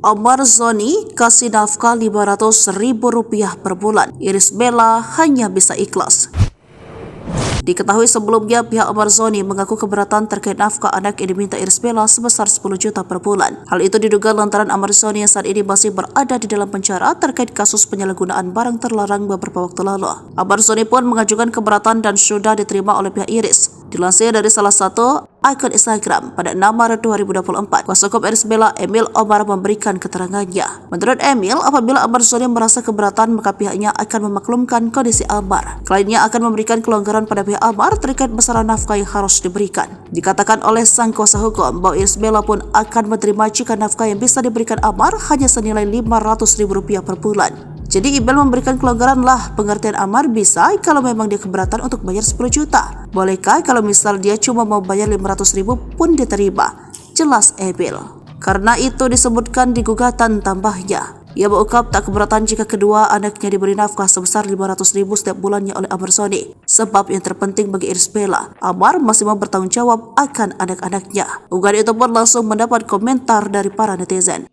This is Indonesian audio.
Omar Zoni kasih nafkah Rp500.000 per bulan. Irish Bella hanya bisa ikhlas. Diketahui sebelumnya pihak Omar Zoni mengaku keberatan terkait nafkah anak yang diminta Irish Bella sebesar 10 juta per bulan. Hal itu diduga lantaran Omar Zoni yang saat ini masih berada di dalam penjara terkait kasus penyalahgunaan barang terlarang beberapa waktu lalu. Omar Zoni pun mengajukan keberatan dan sudah diterima oleh pihak Irish. Dilansir dari salah satu akun Instagram pada 6 Maret 2024, kuasa hukum Irish Bella, Emil Omar, memberikan keterangannya. Menurut Emil, apabila Omar Zoni merasa keberatan, maka pihaknya akan memaklumkan kondisi Omar. Kliennya akan memberikan kelonggaran pada pihak Omar terkait besaran nafkah yang harus diberikan. Dikatakan oleh sang kuasa hukum bahwa Irish Bella pun akan menerima jika nafkah yang bisa diberikan Omar hanya senilai Rp500.000 per bulan. Jadi Ibel memberikan kelonggaran lah. Pengertian Amar bisa kalau memang dia keberatan untuk bayar 10 juta. Bolehkah kalau misal dia cuma mau bayar 500.000 pun diterima? Jelas Emil. Karena itu disebutkan di gugatan tambahnya. Ia mengungkap tak keberatan jika kedua anaknya diberi nafkah sebesar 500.000 setiap bulannya oleh Omar Zoni. Sebab yang terpenting bagi Irish Bella, Omar masih mau bertanggung jawab akan anak-anaknya. Unggahan itu pun langsung mendapat komentar dari para netizen.